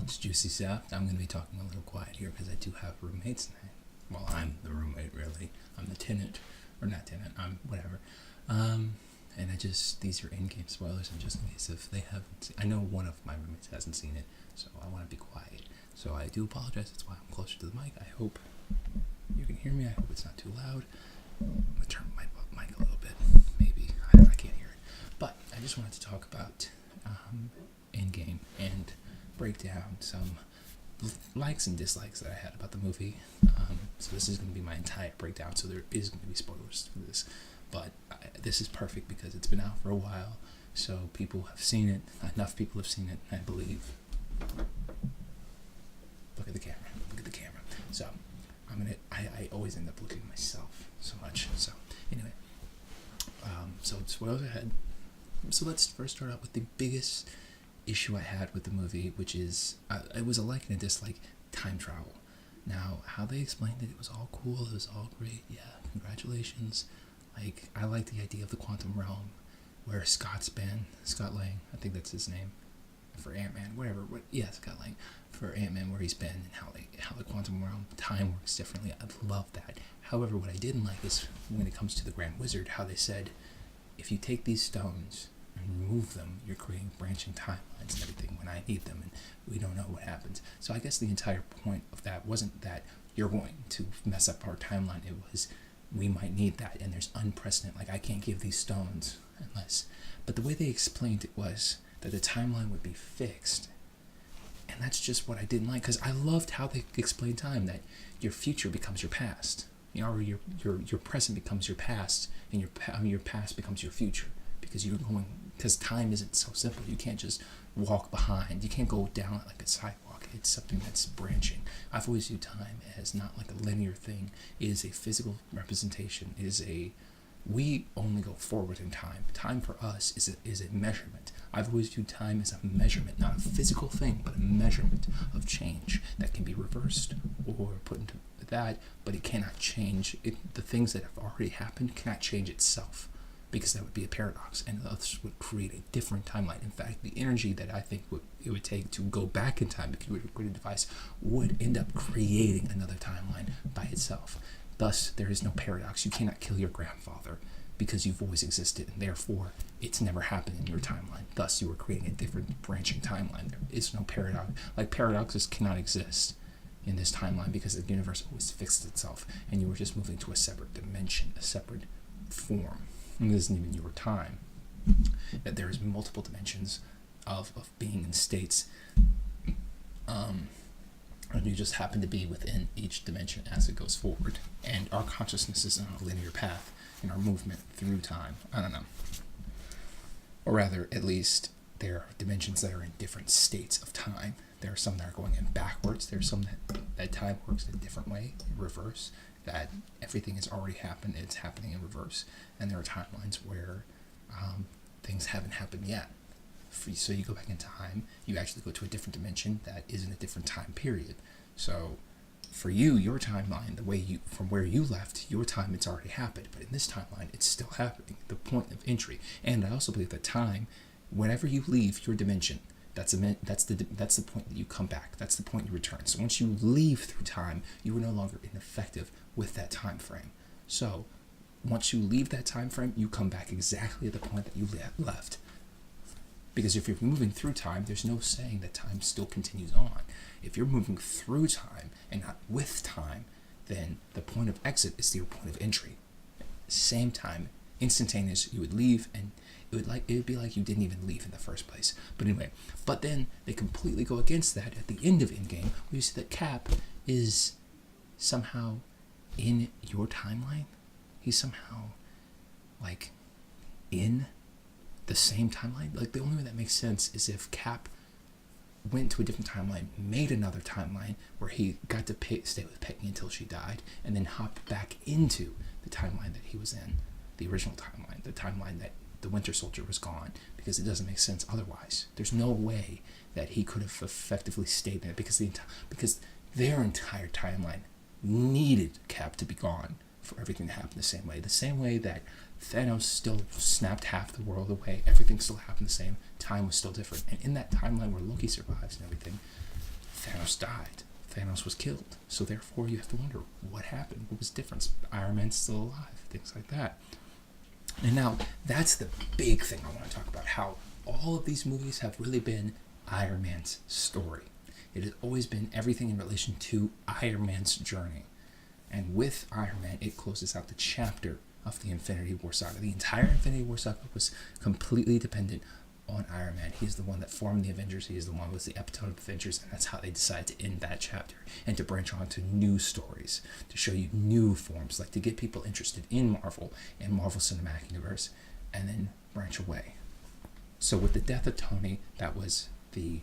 it's Juicy Sap. I'm going to be talking a little quiet here because I do have roommates. Well, I'm the roommate, really. I'm the tenant. Or not tenant, I'm whatever. And these are in-game spoilers, and just in case if they haven't, I know one of my roommates hasn't seen it, so I want to be quiet. So I do apologize, that's why I'm closer to the mic. I hope you can hear me, I hope it's not too loud. I'm going to turn my mic a little bit, maybe. I can't hear it. But I just wanted to talk about in-game and break down some likes and dislikes that I had about the movie. So this is going to be my entire breakdown, so there is going to be spoilers for this. But this is perfect because it's been out for a while, so people have seen it. Enough people have seen it, I believe. Look at the camera. So I always end up looking at myself so much. So anyway, so spoilers ahead. So let's first start out with the biggest issue I had with the movie, which is it was a like and a dislike: time travel. Now, how they explained it was all cool, it was all great, yeah, congratulations. Like, I like the idea of the quantum realm, where Scott Lang, I think that's his name, for Ant-Man, Scott Lang, for Ant-Man, where he's been, and how the quantum realm time works differently. I love that. However, what I didn't like is when it comes to the Grand Wizard, how they said, if you take these stones and remove them, you're creating branching timelines and everything when I need them, and we don't know what happens. So I guess the entire point of that wasn't that you're going to mess up our timeline. It was, we might need that, and there's unprecedented, like I can't give these stones unless. But the way they explained it was that the timeline would be fixed, and that's just what I didn't like, because I loved how they explained time, that your future becomes your past, or your present becomes your past, and your past becomes your future, because time isn't so simple. You can't just walk behind. You can't go down it like a sidewalk. It's something that's branching. I've always viewed time as not like a linear thing. It is a physical representation. We only go forward in time. Time for us is a measurement. I've always viewed time as a measurement, not a physical thing, but a measurement of change that can be reversed or put into that, but it cannot change. The things that have already happened cannot change itself, because that would be a paradox, and thus would create a different timeline. In fact, the energy that I think it would take to go back in time, if you were to create a device, would end up creating another timeline by itself. Thus, there is no paradox. You cannot kill your grandfather because you've always existed, and therefore it's never happened in your timeline. Thus, you are creating a different branching timeline. There is no paradox. Like, paradoxes cannot exist in this timeline because the universe always fixed itself, and you were just moving to a separate dimension, a separate form. And this isn't even your time. That there is multiple dimensions of being in states, and you just happen to be within each dimension as it goes forward. And our consciousness is on a linear path in our movement through time. I don't know. Or rather, at least, there are dimensions that are in different states of time. There are some that are going in backwards. There are some that time works in a different way, in reverse, that everything has already happened, it's happening in reverse. And there are timelines where things haven't happened yet. So you go back in time, you actually go to a different dimension that is in a different time period. So for you, your timeline, from where you left, your time, it's already happened. But in this timeline, it's still happening, the point of entry. And I also believe that time, whenever you leave your dimension, that's the point that you come back. That's the point you return. So once you leave through time, you are no longer ineffective with that time frame. So once you leave that time frame, you come back exactly at the point that you left. Because if you're moving through time, there's no saying that time still continues on. If you're moving through time and not with time, then the point of exit is your point of entry. Same time, instantaneous, you would leave, and it would be like you didn't even leave in the first place. But anyway, but then they completely go against that at the end of Endgame, where you see that Cap is somehow in your timeline. He's somehow like in the same timeline. Like, the only way that makes sense is if Cap went to a different timeline, made another timeline where he got to stay with Peggy until she died, and then hopped back into the timeline that he was in, the original timeline, the timeline that the Winter Soldier was gone, because it doesn't make sense otherwise. There's no way that he could have effectively stayed there, because their entire timeline needed Cap to be gone for everything to happen the same way that Thanos still snapped half the world away. Everything still happened the same. Time was still different. And in that timeline where Loki survives and everything, Thanos died. Thanos was killed. So therefore you have to wonder what happened. What was the difference? Iron Man's still alive. Things like that. And now that's the big thing I want to talk about. How all of these movies have really been Iron Man's story. It has always been everything in relation to Iron Man's journey. And with Iron Man, it closes out the chapter of the Infinity War saga. The entire Infinity War saga was completely dependent on Iron Man. He's the one that formed the Avengers. He is the one who was the epitome of Avengers, and that's how they decided to end that chapter and to branch on to new stories, to show you new forms, like to get people interested in Marvel and Marvel Cinematic Universe, and then branch away. So with the death of Tony, that was the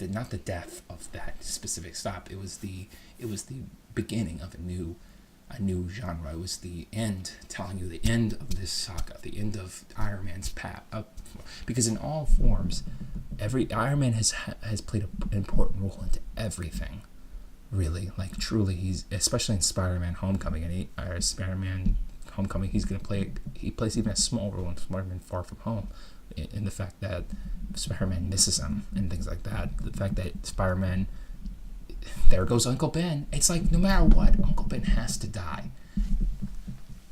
not the death of that specific stop. It was the beginning of a new genre. It was the end, telling you the end of this saga, the end of Iron Man's path. Because in all forms, every Iron Man has played an important role into everything. Really, like truly, he's especially in Spider-Man: Homecoming and Spider-Man: Homecoming. He's gonna play. He plays even a small role in Spider-Man: Far From Home, in the fact that Spider-Man misses him and things like that. The fact that Spider-Man, there goes Uncle Ben. It's like no matter what, Uncle Ben has to die.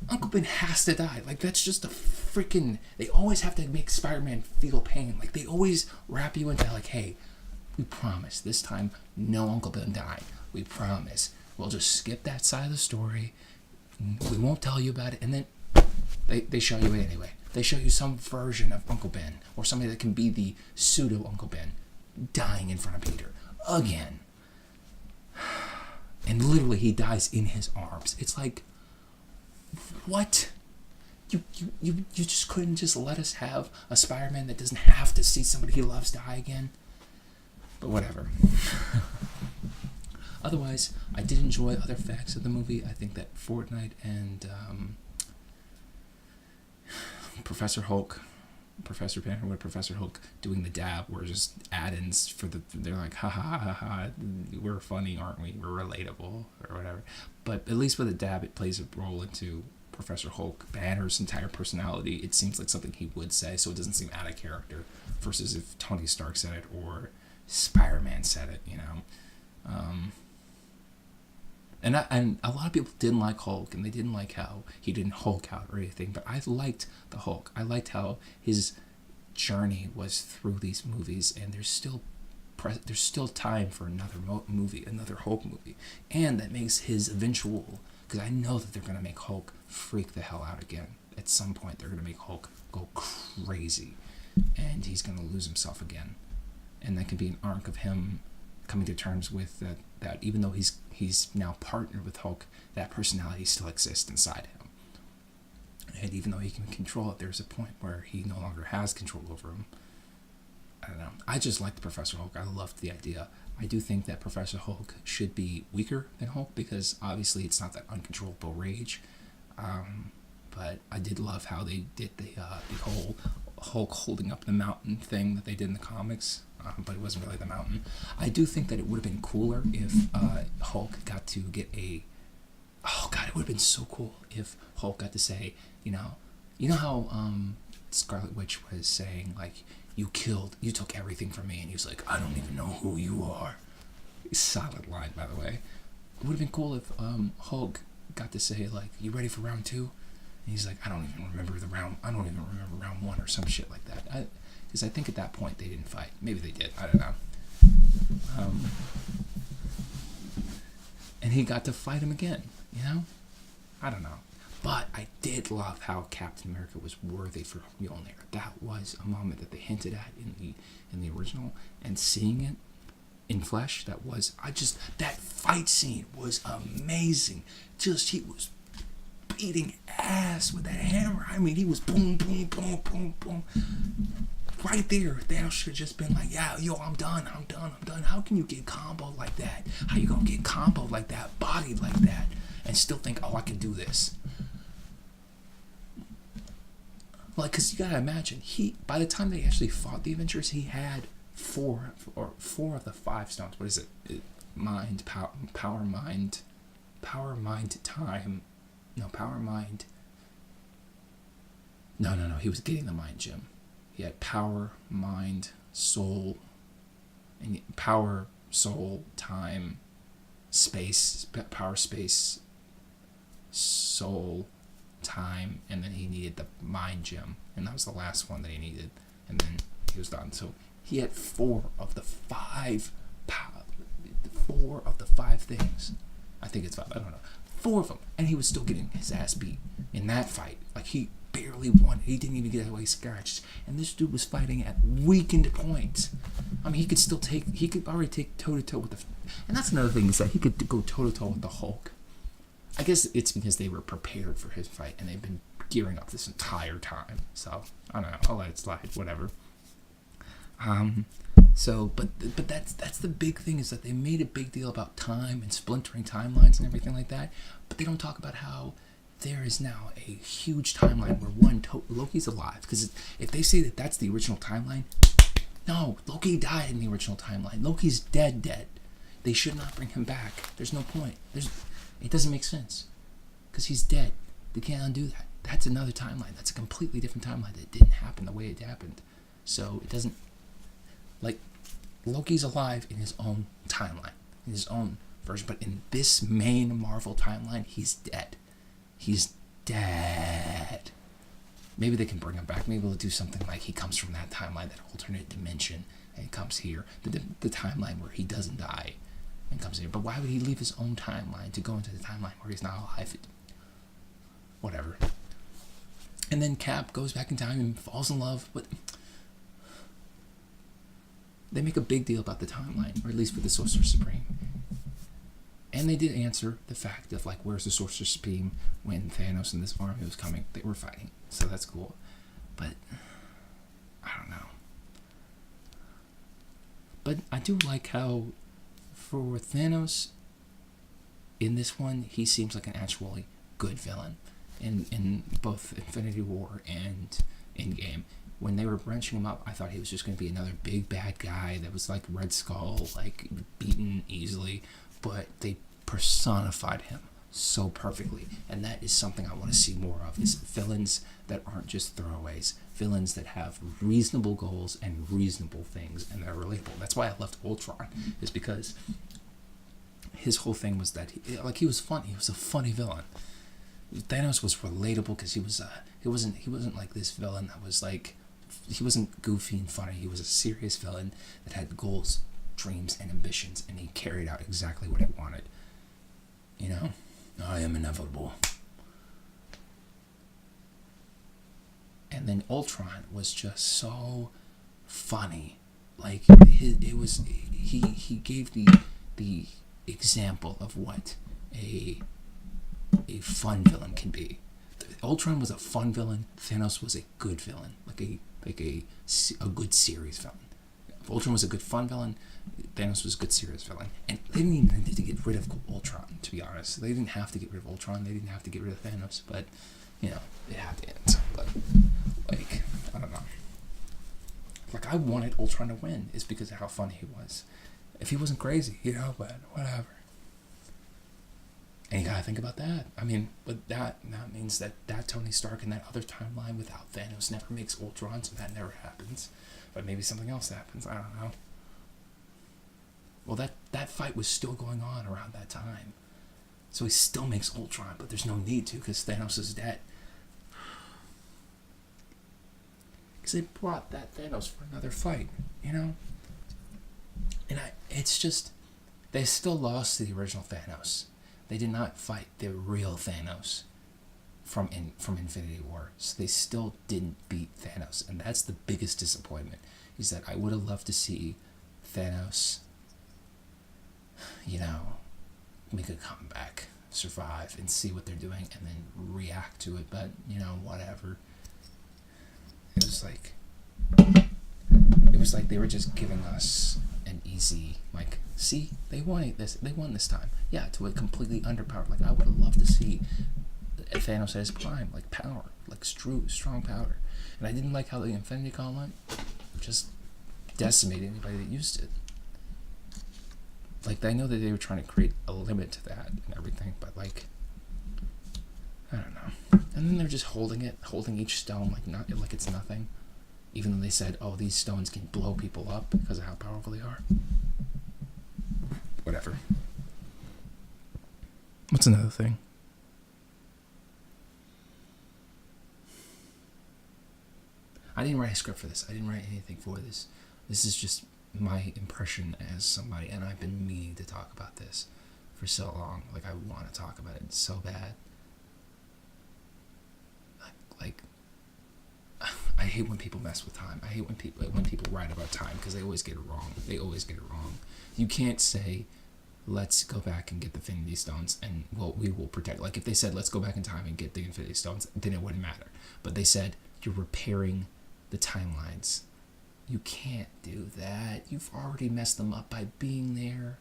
Uncle Ben has to die. Like that's just a freaking. They always have to make Spider-Man feel pain. Like they always wrap you into like, hey, we promise this time no Uncle Ben died. We promise. We'll just skip that side of the story. We won't tell you about it, and then they show you it anyway. They show you some version of Uncle Ben, or somebody that can be the pseudo Uncle Ben, dying in front of Peter again. And literally, he dies in his arms. It's like, what? You just couldn't just let us have a Spider-Man that doesn't have to see somebody he loves die again? But whatever. Otherwise, I did enjoy other facts of the movie. I think that Fortnite and Professor Hulk, Professor Banner with Professor Hulk doing the dab were just add-ins for they're like, ha ha ha ha, we're funny, aren't we? We're relatable, or whatever. But at least with a dab, it plays a role into Professor Hulk, Banner's entire personality. It seems like something he would say, so it doesn't seem out of character, versus if Tony Stark said it or Spider-Man said it, you know. And a lot of people didn't like Hulk, and they didn't like how he didn't Hulk out or anything, but I liked the Hulk. I liked how his journey was through these movies, and there's still time for another movie, another Hulk movie, and that makes his eventual, because I know that they're going to make Hulk freak the hell out again. At some point, they're going to make Hulk go crazy, and he's going to lose himself again, and that can be an arc of him coming to terms with that even though he's now partnered with Hulk, that personality still exists inside him. And even though he can control it, there's a point where he no longer has control over him. I don't know. I just liked Professor Hulk. I loved the idea. I do think that Professor Hulk should be weaker than Hulk, because obviously it's not that uncontrollable rage. But I did love how they did the whole Hulk holding up the mountain thing that they did in the comics. But it wasn't really the mountain. I do think that it would have been cooler if Hulk got to get a... Oh, God, it would have been so cool if Hulk got to say, you know how Scarlet Witch was saying, like, you took everything from me, and he was like, I don't even know who you are. Solid line, by the way. It would have been cool if Hulk got to say, like, you ready for round 2? And he's like, I don't even remember round 1 or some shit like that. Because I think at that point they didn't fight. Maybe they did. I don't know. And he got to fight him again. You know? I don't know. But I did love how Captain America was worthy for Mjolnir. That was a moment that they hinted at in the original. And seeing it in flesh, that fight scene was amazing. He was beating ass with that hammer. I mean, he was boom, boom, boom, boom, boom. Right there, Thanos should have just been like, yeah, yo, I'm done. How can you get comboed like that? How you gonna get comboed like that, bodied like that, and still think, oh, I can do this? Like, because you gotta imagine, by the time they actually fought the Avengers, he had four of the 5 stones. What is it? Mind, power, mind, time. No, power, mind. No. He was getting the mind gem. He had power, mind, soul, and power, soul, time, space, power, space, soul, time, and then he needed the mind gem, and that was the last one that he needed, and then he was done. So he had 4 of the 5 things. I think it's 5. I don't know. 4 of them, and he was still getting his ass beat in that fight. Like, he barely won. He didn't even get away scratched, and this dude was fighting at weakened points. I mean, he could already take toe to toe with and that's another thing, is that he could go toe to toe with the Hulk. I guess it's because they were prepared for his fight, and they've been gearing up this entire time. So I don't know. I'll let it slide. Whatever. So, but that's the big thing, is that they made a big deal about time and splintering timelines and everything like that, but they don't talk about how there is now a huge timeline where Loki's alive. Because if they say that that's the original timeline, no, Loki died in the original timeline. Loki's dead. They should not bring him back. There's no point. It doesn't make sense, because he's dead. They can't undo that. That's another timeline. That's a completely different timeline that didn't happen the way it happened. So it doesn't, like, Loki's alive in his own timeline, in his own version, but in this main Marvel timeline, he's dead. He's dead. Maybe they can bring him back. Maybe they'll do something like he comes from that timeline, that alternate dimension, and comes here. The timeline where he doesn't die and comes here. But why would he leave his own timeline to go into the timeline where he's not alive? Whatever. And then Cap goes back in time and falls in love with... They make a big deal about the timeline, or at least with the Sorcerer Supreme. And they did answer the fact of, like, where's the Sorcerer Supreme when Thanos and this army was coming? They were fighting, so that's cool. But, I don't know. But I do like how, for Thanos, in this one, he seems like an actually good villain. In both Infinity War and Endgame. When they were branching him up, I thought he was just going to be another big bad guy that was like Red Skull, like beaten easily, but they personified him so perfectly, and that is something I want to see more of, is villains that aren't just throwaways, villains that have reasonable goals and reasonable things, and they're relatable. That's why I loved Ultron, is because his whole thing was that he was funny. He was a funny villain. Thanos was relatable because he wasn't like this villain that was like, he wasn't goofy and funny. He was a serious villain that had goals, dreams, and ambitions, and he carried out exactly what he wanted. You know, I am inevitable. And then Ultron was just so funny. Like, he gave the example of what a fun villain can be. Ultron was a fun villain. Thanos was a good villain, like a good serious villain. Ultron was a good fun villain. Thanos was a good serious villain. And they didn't even need to get rid of Ultron, to be honest. They didn't have to get rid of Ultron. They didn't have to get rid of Thanos. But, you know, it had to end. But, like, I don't know. Like, I wanted Ultron to win, is because of how funny he was. If he wasn't crazy, you know, but whatever. And you gotta think about that. I mean, but that means that Tony Stark in that other timeline without Thanos never makes Ultron, so that never happens. But maybe something else happens. I don't know. Well, that fight was still going on around that time. So he still makes Ultron, but there's no need to, because Thanos is dead. Because they brought that Thanos for another fight, you know? And it's just, they still lost to the original Thanos. They did not fight the real Thanos from Infinity War. So they still didn't beat Thanos. And that's the biggest disappointment, is that I would have loved to see Thanos, you know, make a comeback, survive, and see what they're doing, and then react to it. But, you know, whatever. It was like they were just giving us an easy, like, see, they won this time. Yeah, to a completely underpowered. Like, I would have loved to see Thanos at his prime, like power, like strong power. And I didn't like how the Infinity Gauntlet just decimated anybody that used it. Like, I know that they were trying to create a limit to that and everything, but, like, I don't know. And then they're just holding each stone like it's nothing, even though they said, oh, these stones can blow people up because of how powerful they are. whatever. What's another thing? I didn't write a script for this. I didn't write anything for this. This is just my impression as somebody, and I've been meaning to talk about this for so long. Like, I want to talk about it so bad. Like, I hate when people mess with time. I hate when people write about time, because they always get it wrong. You can't say, let's go back and get the Infinity Stones, and we will protect. Like, if they said, let's go back in time and get the Infinity Stones, then it wouldn't matter. But they said, you're repairing the timelines. You can't do that. You've already messed them up by being there.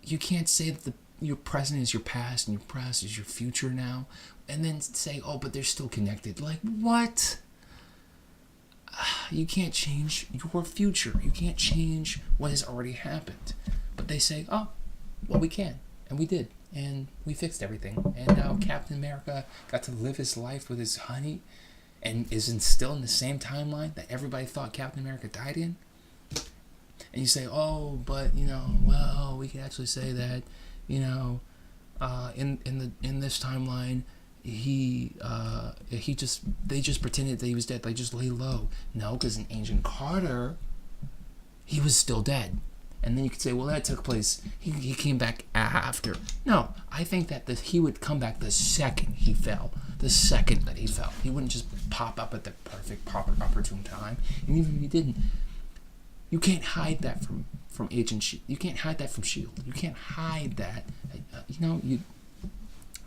You can't say that your present is your past and your past is your future now, and then say, oh, but they're still connected. Like, what? You can't change your future. You can't change what has already happened. But they say, oh, well, we can. And we did. And we fixed everything. And now Captain America got to live his life with his honey, and is still in the same timeline that everybody thought Captain America died in. And you say, oh, but, well, we can actually say that, in this timeline, they just pretended that he was dead. They just lay low. No, because in Agent Carter, he was still dead. And then you could say, well, that took place, he came back after. No, I think that he would come back the second he fell. The second that he fell. He wouldn't just pop up at the perfect, proper, opportune time. And even if he didn't, you can't hide that from Agent Shield. You can't hide that from Shield. You can't hide that.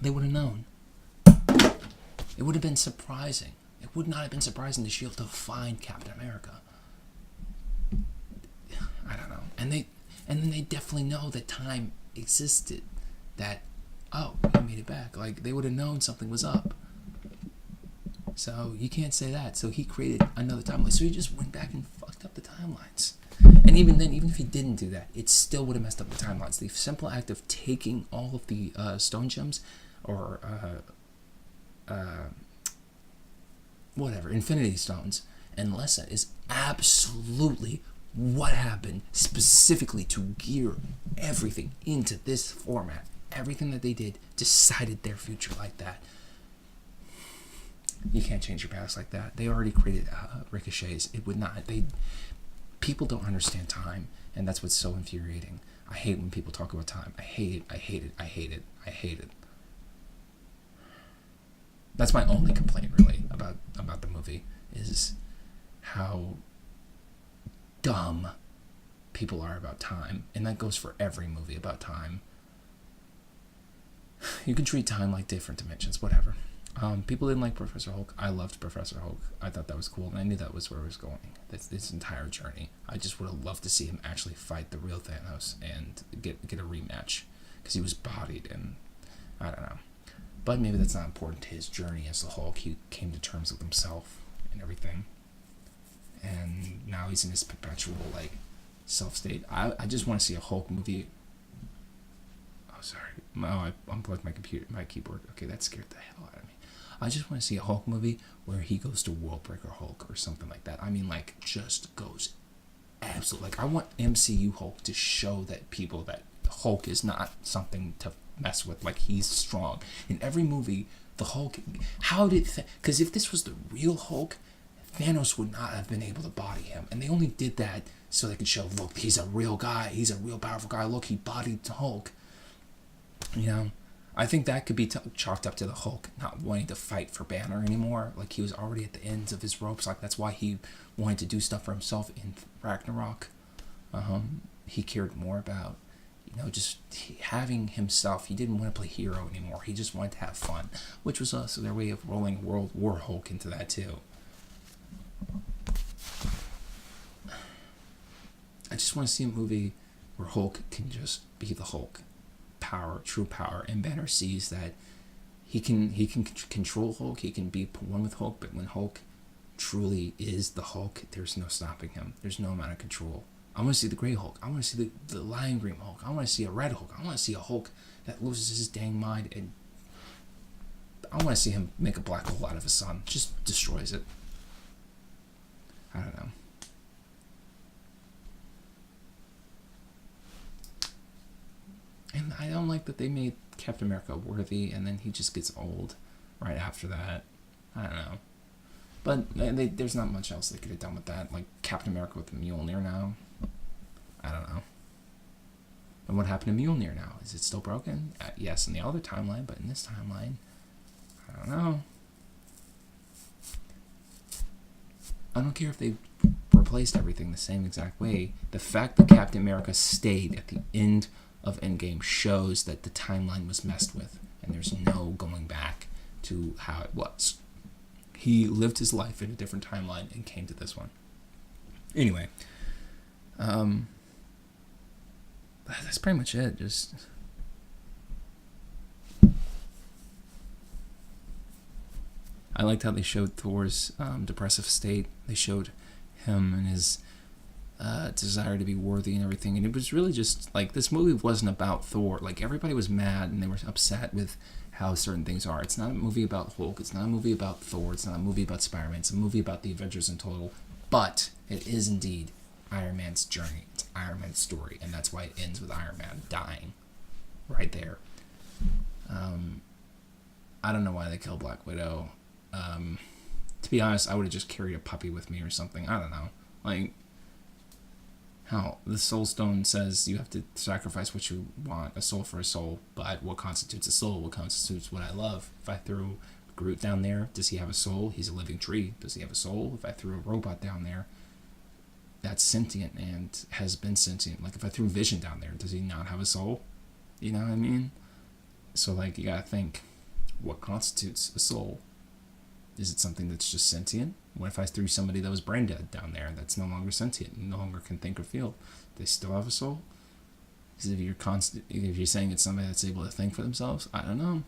They would have known. It would have been surprising. It would not have been surprising to Shield to find Captain America. I don't know. And then they definitely know that time existed. That, oh, he made it back. Like, they would have known something was up. So you can't say that. So he created another timeline. So he just went back and fucked up the timelines. And even then, even if he didn't do that, it still would have messed up the timelines. The simple act of taking all of the stone gems, or whatever, Infinity Stones, and lessen is absolutely what happened specifically to gear everything into this format. Everything that they did decided their future like that. You can't change your past like that. They already created ricochets. It would not. People don't understand time, and that's what's so infuriating. I hate when people talk about time. I hate it. That's my only complaint, really, about the movie, is how dumb people are about time. And that goes for every movie about time. You can treat time like different dimensions, whatever. People didn't like Professor Hulk. I loved Professor Hulk. I thought that was cool, and I knew that was where it was going. This entire journey. I just would have loved to see him actually fight the real Thanos and get a rematch, because he was bodied, and I don't know. But maybe that's not important to his journey as the Hulk. He came to terms with himself and everything, and now he's in this perpetual self state. I just want to see a Hulk movie. Oh, sorry. Oh, I unplugged my keyboard. Okay, that scared the hell out of me. I just want to see a Hulk movie where he goes to Worldbreaker Hulk or something like that. I mean, just goes absolute. I want MCU Hulk to show that people that Hulk is not something to mess with. He's strong. In every movie, the Hulk... Because if this was the real Hulk, Thanos would not have been able to body him. And they only did that so they could show, look, he's a real guy. He's a real powerful guy. Look, he bodied Hulk. I think that could be chalked up to the Hulk not wanting to fight for Banner anymore. He was already at the ends of his ropes. That's why he wanted to do stuff for himself in Ragnarok. He cared more about, just having himself. He didn't want to play hero anymore. He just wanted to have fun, which was also their way of rolling World War Hulk into that too. I just want to see a movie where Hulk can just be the Hulk. True power, and Banner sees that he can control Hulk, he can be one with Hulk, but when Hulk truly is the Hulk, there's no stopping him. There's no amount of control. I want to see the Grey Hulk. I want to see the Lion Green Hulk. I want to see a Red Hulk. I want to see a Hulk that loses his dang mind, and I want to see him make a black hole out of his sun. Just destroys it. I don't know. I don't like that they made Captain America worthy, and then he just gets old right after that. I don't know. But there's not much else they could have done with that. Like Captain America with Mjolnir now. I don't know. And what happened to Mjolnir now? Is it still broken? Yes, in the other timeline, but in this timeline, I don't know. I don't care if they replaced everything the same exact way. The fact that Captain America stayed at the end of Endgame shows that the timeline was messed with, and there's no going back to how it was. He lived his life in a different timeline and came to this one. Anyway, that's pretty much it. Just I liked how they showed Thor's depressive state. They showed him and his desire to be worthy and everything. And it was really just like, this movie wasn't about Thor. Like, everybody was mad and they were upset with how certain things are. It's not a movie about Hulk. It's not a movie about Thor. It's not a movie about Spider-Man. It's a movie about the Avengers in total. But it is indeed Iron Man's journey. It's Iron Man's story. And that's why it ends with Iron Man dying right there. I don't know why they killed Black Widow. To be honest, I would have just carried a puppy with me or something. I don't know. Like, how the Soul Stone says you have to sacrifice what you want, a soul for a soul, but what constitutes a soul? What constitutes what I love? If I threw Groot down there, does he have a soul? He's a living tree. Does he have a soul? If I threw a robot down there, that's sentient and has been sentient. Like, if I threw Vision down there, does he not have a soul? You know what I mean? So, like, you gotta think, what constitutes a soul? Is it something that's just sentient? What if I threw somebody that was brain dead down there that's no longer sentient, no longer can think or feel? They still have a soul? Because if you're saying it's somebody that's able to think for themselves, I don't know.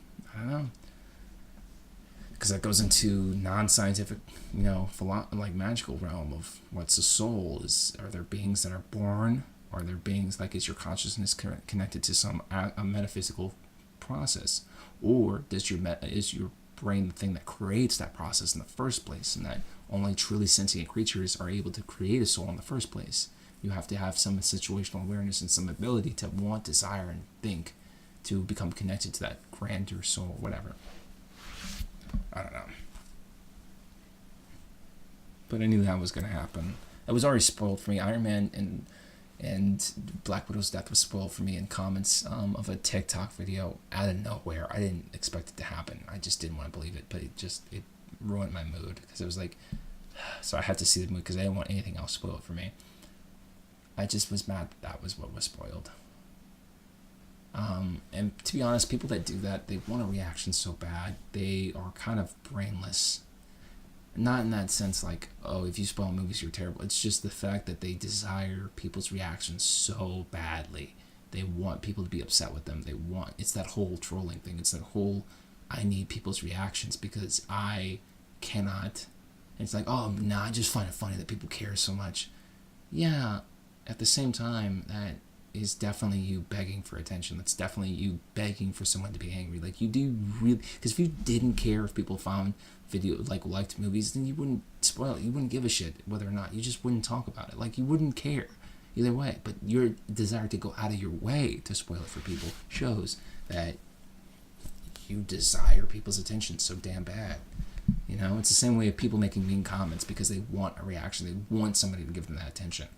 Because that goes into non-scientific, like magical realm of what's a soul. Are there beings that are born? Are there beings, like, is your consciousness connected to some a metaphysical process? Or is your brain the thing that creates that process in the first place, and that only truly sentient creatures are able to create a soul in the first place? You have to have some situational awareness and some ability to want, desire, and think to become connected to that grander soul, whatever. I don't know. But I knew that was going to happen. It was already spoiled for me. Iron Man and Black Widow's death was spoiled for me in comments of a TikTok video out of nowhere. I didn't expect it to happen. I just didn't want to believe it, but it ruined my mood, because it was like, so I had to see the movie because I didn't want anything else spoiled for me. I just was mad that was what was spoiled. And to be honest, people that do that, they want a reaction so bad. They are kind of brainless. Not in that sense, like, oh, if you spoil movies, you're terrible. It's just the fact that they desire people's reactions so badly. They want people to be upset with them. It's that whole trolling thing. It's that whole, I need people's reactions because I cannot. And it's like, oh, I just find it funny that people care so much. Yeah, at the same time, that is definitely you begging for attention. That's definitely you begging for someone to be angry. Like, you do really, because if you didn't care if people found liked movies, then you wouldn't spoil it. You wouldn't give a shit whether or not. You just wouldn't talk about it. Like, you wouldn't care either way. But your desire to go out of your way to spoil it for people shows that you desire people's attention so damn bad. It's the same way of people making mean comments because they want a reaction. They want somebody to give them that attention.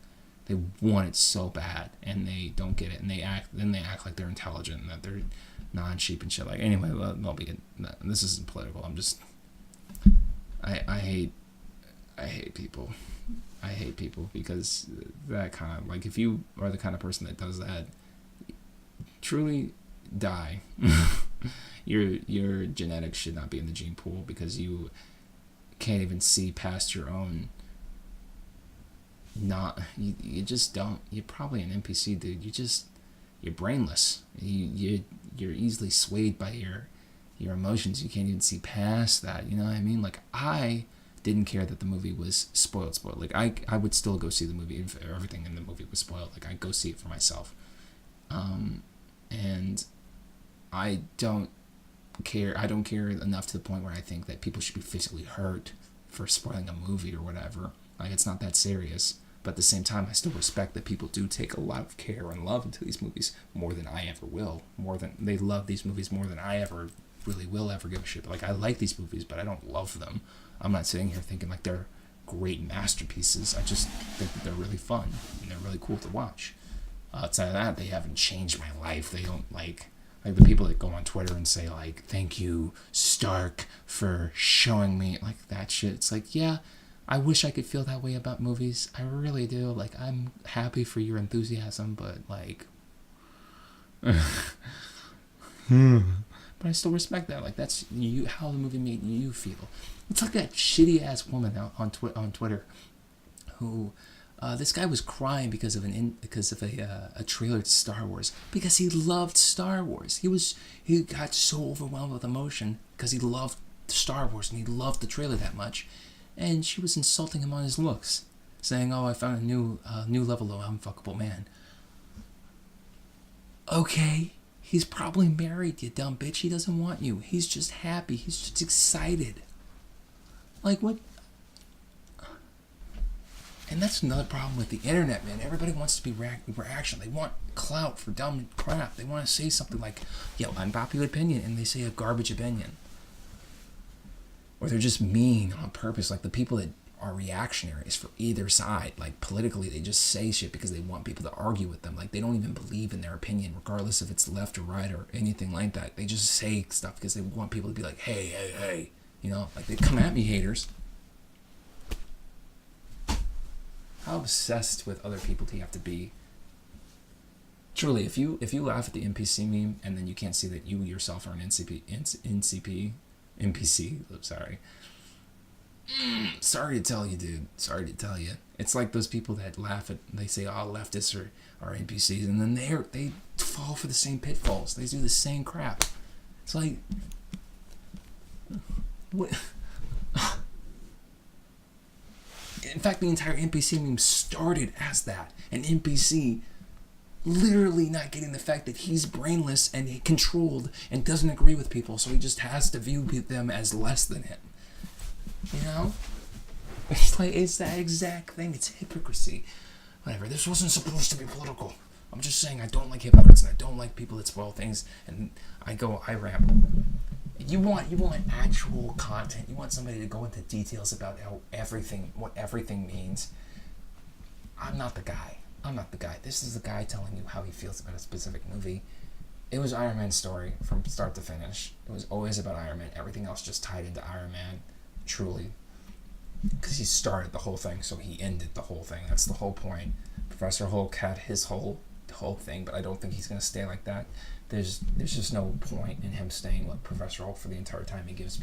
They want it so bad, and they don't get it, and they act like they're intelligent and that they're non-sheep and shit. Like, anyway, this isn't political. I'm just, I hate people. I hate people because that kind of, like, if you are the kind of person that does that, truly die. Your genetics should not be in the gene pool because you can't even see past your own. You just don't. You're probably an NPC, dude. You're brainless. You're easily swayed by your emotions. You can't even see past that. You know what I mean? Like, I didn't care that the movie was spoiled. Like, I would still go see the movie if everything in the movie was spoiled. Like, I'd go see it for myself. And I don't care. I don't care enough to the point where I think that people should be physically hurt for spoiling a movie or whatever. Like, it's not that serious. But at the same time, I still respect that people do take a lot of care and love into these movies more than I ever will. They love these movies more than I ever really will ever give a shit. Like, I like these movies, but I don't love them. I'm not sitting here thinking like they're great masterpieces. I just think that they're really fun and they're really cool to watch. Outside of that, they haven't changed my life. They don't like the people that go on Twitter and say like, "Thank you, Stark, for showing me," like that shit. It's like, yeah, I wish I could feel that way about movies. I really do. Like, I'm happy for your enthusiasm, but like, but I still respect that. Like, that's you, how the movie made you feel. It's like that shitty ass woman out on Twitter, who, this guy was crying because of a trailer to Star Wars, because he loved Star Wars. He got so overwhelmed with emotion because he loved Star Wars and he loved the trailer that much, and she was insulting him on his looks, saying, "Oh, I found a new level of unfuckable man." Okay. He's probably married, you dumb bitch. He doesn't want you. He's just happy. He's just excited. Like, what? And that's another problem with the internet, man. Everybody wants to be reaction. They want clout for dumb crap. They want to say something like, "Yo, unpopular opinion," and they say a garbage opinion. Or they're just mean on purpose. Like the people that are reactionaries for either side, like politically, they just say shit because they want people to argue with them. Like, they don't even believe in their opinion, regardless if it's left or right or anything like that. They just say stuff because they want people to be like, "Hey, hey, hey," you know, like, they come at me, haters. How obsessed with other people do you have to be? Truly, if you laugh at the NPC meme and then you can't see that you yourself are an NPC. I'm sorry. Sorry to tell you, dude. Sorry to tell you. It's like those people that laugh at, they say, "Oh, leftists are NPCs," and then they fall for the same pitfalls. They do the same crap. It's like, what? In fact, the entire NPC meme started as that. An NPC literally not getting the fact that he's brainless and controlled and doesn't agree with people, so he just has to view them as less than him. You know? It's like, it's that exact thing. It's hypocrisy. Whatever. This wasn't supposed to be political. I'm just saying I don't like hypocrites and I don't like people that spoil things, and I ramble. You want actual content. You want somebody to go into details about what everything means. I'm not the guy. This is the guy telling you how he feels about a specific movie. It was Iron Man's story from start to finish. It was always about Iron Man. Everything else just tied into Iron Man, truly. Because he started the whole thing, so he ended the whole thing. That's the whole point. Professor Hulk had his whole thing, but I don't think he's going to stay like that. There's just no point in him staying with Professor Hulk for the entire time. He gives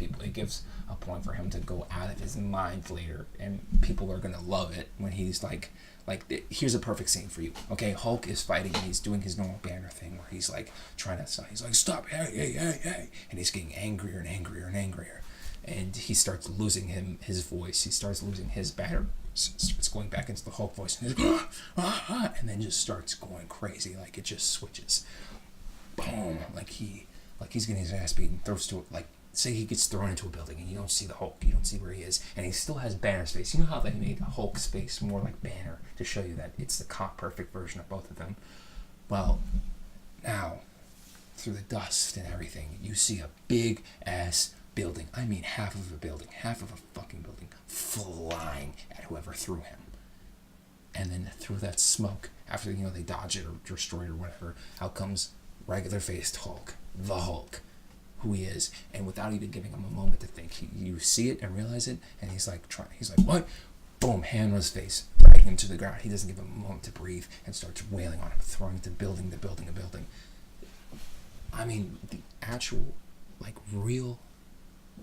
a point for him to go out of his mind later, and people are going to love it when he's like, here's a perfect scene for you. Okay, Hulk is fighting and he's doing his normal Banner thing where he's like trying to stop. He's like, "Stop, hey," and he's getting angrier and angrier and angrier, and he starts losing his voice. He starts losing his Banner. Starts going back into the Hulk voice, and he's like, and then just starts going crazy. Like, it just switches. Boom! Like he's getting his ass beaten. Throws to it. Like, say he gets thrown into a building and you don't see the Hulk. You don't see where he is, and he still has Banner's face. You know how they made Hulk's face more like Banner to show you that it's the perfect version of both of them. Well, now through the dust and everything, you see a big ass building. I mean, half of a fucking building, flying at whoever threw him. And then through that smoke, after they dodge it or destroy it or whatever, out comes regular-faced Hulk, the Hulk, who he is, and without even giving him a moment to think, you see it and realize it, and he's like, "What?" Boom, hand on his face, dragging him to the ground. He doesn't give him a moment to breathe and starts wailing on him, throwing the building. I mean, the actual, real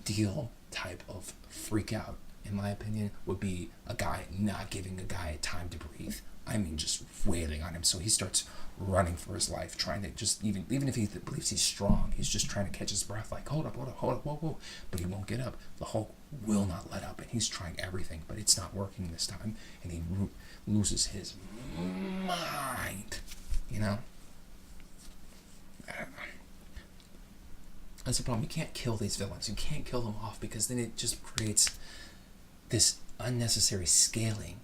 deal type of freak out, in my opinion, would be a guy not giving a guy time to breathe. I mean, just wailing on him. So he starts running for his life, trying to just, even if he believes he's strong, he's just trying to catch his breath, like, hold up, whoa. But he won't get up. The Hulk will not let up, and he's trying everything, but it's not working this time, and he loses his mind, That's the problem. You can't kill these villains. You can't kill them off, because then it just creates this unnecessary scaling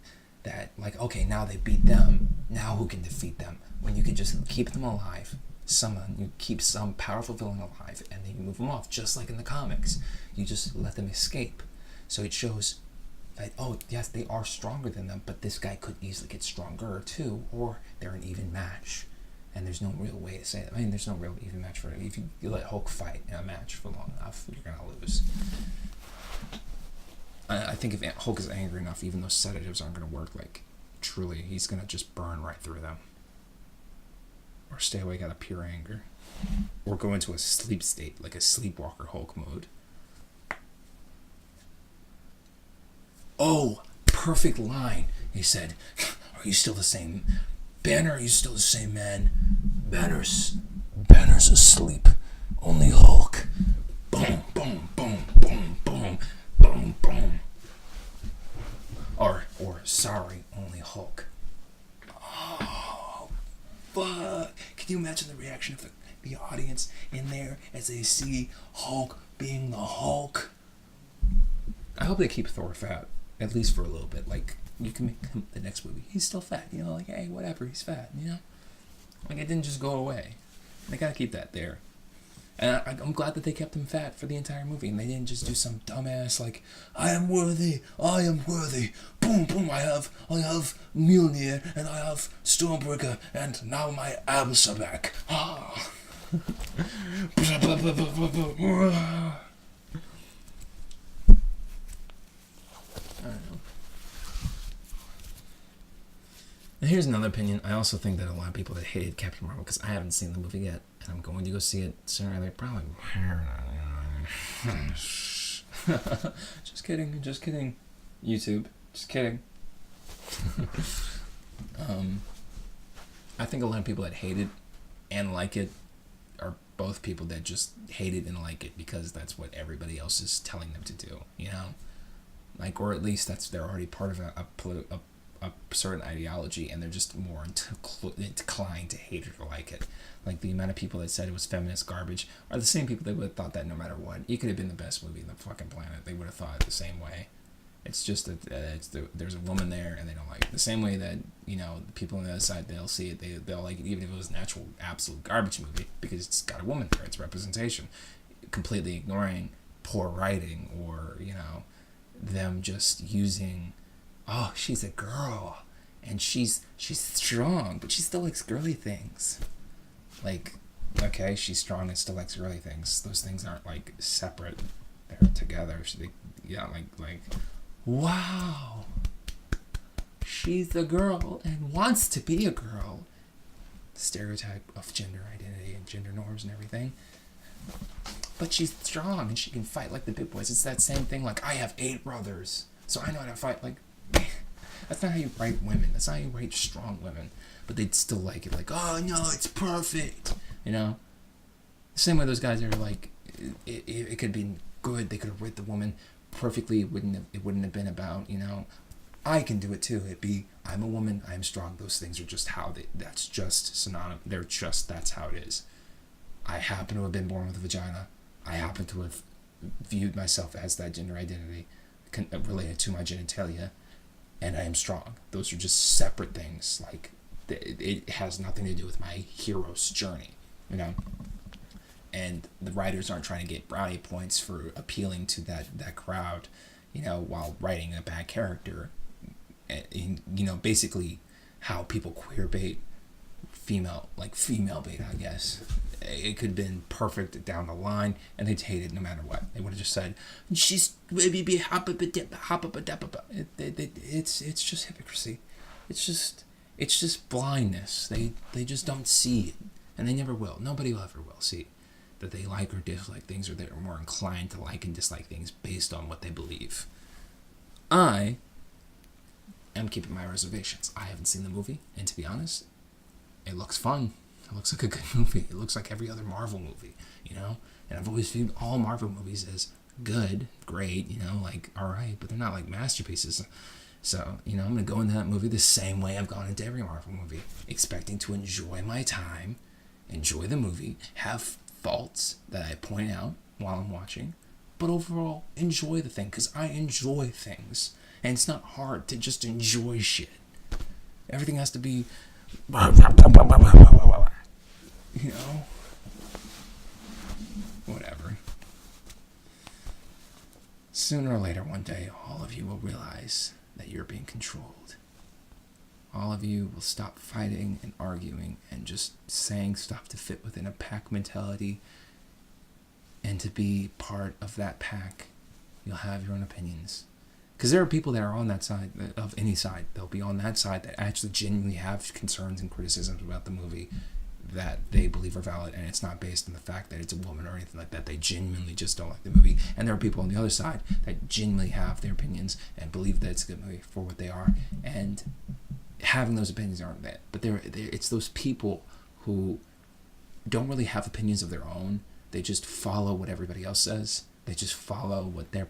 that, like, okay, now they beat them, now who can defeat them? When you can just keep them alive, you keep some powerful villain alive, and then you move them off, just like in the comics. You just let them escape. So it shows that, oh, yes, they are stronger than them, but this guy could easily get stronger too, or they're an even match. And there's no real way to say it. I mean, there's no real even match for it. If you let Hulk fight in a match for long enough, you're going to lose. I think if Hulk is angry enough, even those sedatives aren't going to work. Like, truly, he's going to just burn right through them. Or stay awake out of pure anger. Or go into a sleep state, like a sleepwalker Hulk mode. Oh, perfect line. He said, are you still the same? Banner, are you still the same man? Banner's asleep. Only Hulk. Boom, boom, boom, boom, boom, boom, boom. Or sorry, only Hulk. Oh, fuck. Can you imagine the reaction of the audience in there as they see Hulk being the Hulk? I hope they keep Thor fat, at least for a little bit. Like, you can make him the next movie. He's still fat, you know, like, hey, whatever, he's fat, you know? Like, it didn't just go away. They gotta keep that there. And I'm glad that they kept him fat for the entire movie, and they didn't just do some dumbass, like, I am worthy, boom, boom, I have Mjolnir, and I have Stormbreaker, and now my abs are back. Ah. I don't know. And here's another opinion. I also think that a lot of people that hated Captain Marvel, because I haven't seen the movie yet, and I'm going to go see it sooner or later. Probably. Just kidding. YouTube. Just kidding. I think a lot of people that hate it and like it are both people that just hate it and like it because that's what everybody else is telling them to do, you know? Like, or at least they're already part of a certain ideology, and they're just more inclined to hate it or like it. Like, the amount of people that said it was feminist garbage are the same people that would have thought that no matter what. It could have been the best movie in the fucking planet. They would have thought it the same way. It's just that there's a woman there, and they don't like it. The same way that, you know, the people on the other side, they'll see it, they'll like it even if it was an actual absolute garbage movie, because it's got a woman there, it's representation. Completely ignoring poor writing, or, you know, them just using, oh, she's a girl, and she's strong, but she still likes girly things. Like, okay, she's strong and still likes girly things. Those things aren't, like, separate. They're together. Like, wow. She's a girl and wants to be a girl. Stereotype of gender identity and gender norms and everything. But she's strong and she can fight like the big boys. It's that same thing, like, I have 8 brothers, so I know how to fight. Like, that's not how you write women. That's not how you write strong women. But they'd still like it. Like, oh, no, it's perfect. You know? The same way those guys are like, it could have been good. They could have written the woman perfectly. It wouldn't have been about, you know, I can do it too. It'd be, I'm a woman, I'm strong. Those things are just that's just synonymous. That's how it is. I happen to have been born with a vagina. I happen to have viewed myself as that gender identity related to my genitalia, and I am strong. Those are just separate things. Like, it has nothing to do with my hero's journey, you know? And the writers aren't trying to get brownie points for appealing to that crowd, you know, while writing a bad character. And, you know, basically how people queer bait female bait, I guess. It could have been perfect down the line, and they'd hate it no matter what. They would have just said, she's it's just hypocrisy. It's just blindness. They just don't see it, and they never will. Nobody will ever will see that they like or dislike things, or they're more inclined to like and dislike things based on what they believe. I am keeping my reservations. I haven't seen the movie, and to be honest, it looks fun. It looks like a good movie. It looks like every other Marvel movie, you know? And I've always viewed all Marvel movies as good, great, you know, like, alright, but they're not like masterpieces. So, you know, I'm going to go into that movie the same way I've gone into every Marvel movie, expecting to enjoy my time, enjoy the movie, have faults that I point out while I'm watching, but overall, enjoy the thing, because I enjoy things. And it's not hard to just enjoy shit. Everything has to be, you know, whatever. Sooner or later, one day, all of you will realize that you're being controlled. All of you will stop fighting and arguing and just saying stuff to fit within a pack mentality. And to be part of that pack, you'll have your own opinions. Because there are people that are on that side, of any side. They'll be on that side that actually genuinely have concerns and criticisms about the movie that they believe are valid, and it's not based on the fact that it's a woman or anything like that. They genuinely just don't like the movie. And there are people on the other side that genuinely have their opinions and believe that it's a good movie for what they are, and having those opinions aren't that. But it's those people who don't really have opinions of their own. They just follow what everybody else says. They just follow what their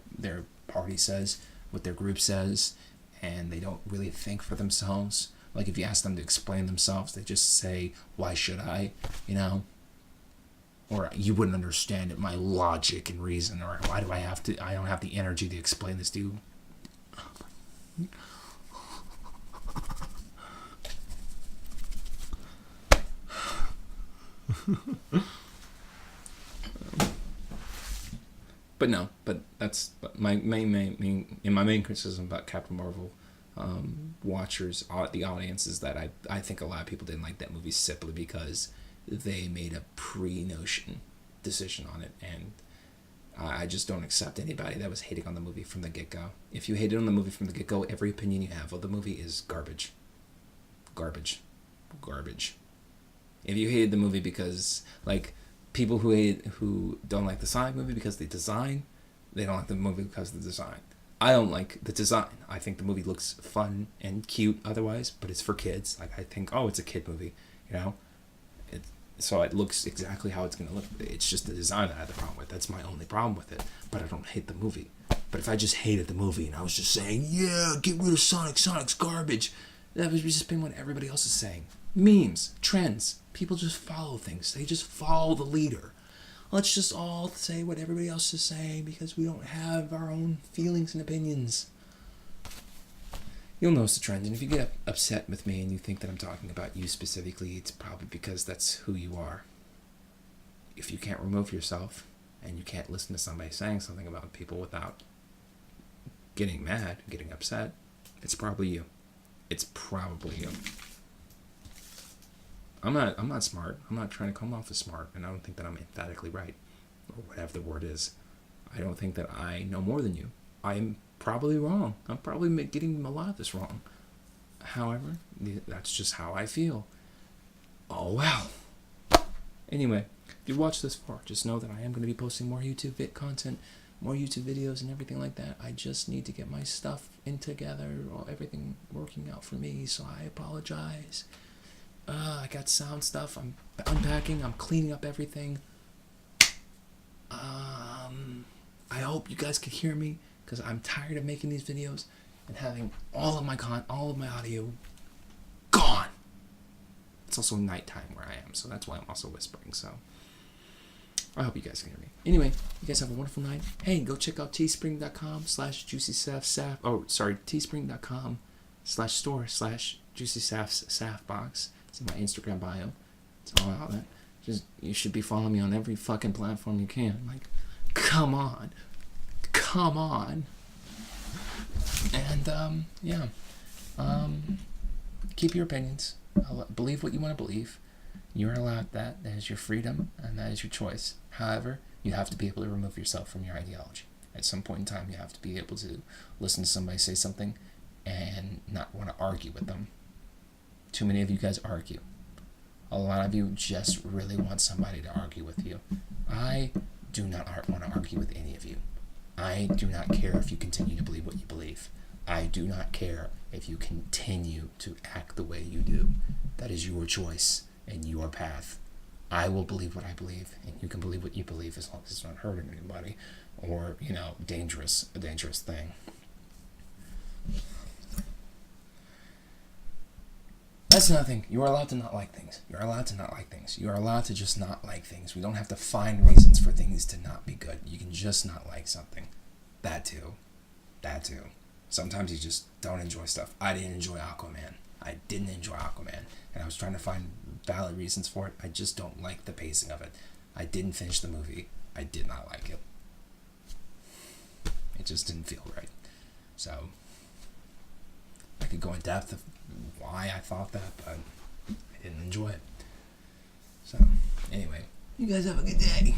party says, what their group says, and they don't really think for themselves. Like, if you ask them to explain themselves, they just say, why should I, you know? Or, you wouldn't understand it, my logic and reason, or why do I don't have the energy to explain this to you. But that's my main criticism about Captain Marvel watchers, the audience, is that I think a lot of people didn't like that movie simply because they made a pre-notion decision on it, and I just don't accept anybody that was hating on the movie from the get-go. If you hated on the movie from the get-go, every opinion you have of the movie is garbage. If you hated the movie because, like, people who don't like the Sonic movie because the design, they don't like the movie because of the design. I don't like the design. I think the movie looks fun and cute otherwise, but it's for kids. Like, I think, it's a kid movie, you know? So it looks exactly how it's going to look. It's just the design that I have the problem with. That's my only problem with it. But I don't hate the movie. But if I just hated the movie and I was just saying, yeah, get rid of Sonic, Sonic's garbage, that would just been what everybody else is saying. Memes, trends, people just follow things. They just follow the leader. Let's just all say what everybody else is saying because we don't have our own feelings and opinions. You'll notice the trend, and if you get upset with me and you think that I'm talking about you specifically, it's probably because that's who you are. If you can't remove yourself and you can't listen to somebody saying something about people without getting mad, getting upset, it's probably you. It's probably you. I'm not smart. I'm not trying to come off as smart, and I don't think that I'm emphatically right, or whatever the word is. I don't think that I know more than you. I'm probably wrong. I'm probably getting a lot of this wrong. However, that's just how I feel. Oh, well. Anyway, if you watched this far, just know that I am going to be posting more YouTube content, more YouTube videos and everything like that. I just need to get my stuff in together, or everything working out for me, so I apologize. I got sound stuff. I'm unpacking. I'm cleaning up everything. I hope you guys can hear me, because I'm tired of making these videos and having all of my audio gone. It's also nighttime where I am, so that's why I'm also whispering. So I hope you guys can hear me. Anyway, you guys have a wonderful night. Hey, go check out teespring.com/juicysaf. teespring.com/store/juicysafbox. It's in my Instagram bio. It's all out there. You should be following me on every fucking platform you can. Like, come on. And keep your opinions. Believe what you want to believe. You're allowed that. That is your freedom, and that is your choice. However, you have to be able to remove yourself from your ideology. At some point in time, you have to be able to listen to somebody say something and not want to argue with them. Too many of you guys argue. A lot of you just really want somebody to argue with you. I do not want to argue with any of you. I do not care if you continue to believe what you believe. I do not care if you continue to act the way you do. That is your choice and your path. I will believe what I believe, and you can believe what you believe, as long as it's not hurting anybody or, a dangerous thing. That's another thing. You are allowed to not like things. You're allowed to not like things. You are allowed to just not like things. We don't have to find reasons for things to not be good. You can just not like something. That too. Sometimes you just don't enjoy stuff. I didn't enjoy Aquaman. And I was trying to find valid reasons for it. I just don't like the pacing of it. I didn't finish the movie. I did not like it. It just didn't feel right. So I could go in depth of why I thought that, but I didn't enjoy it. So anyway, you guys have a good day.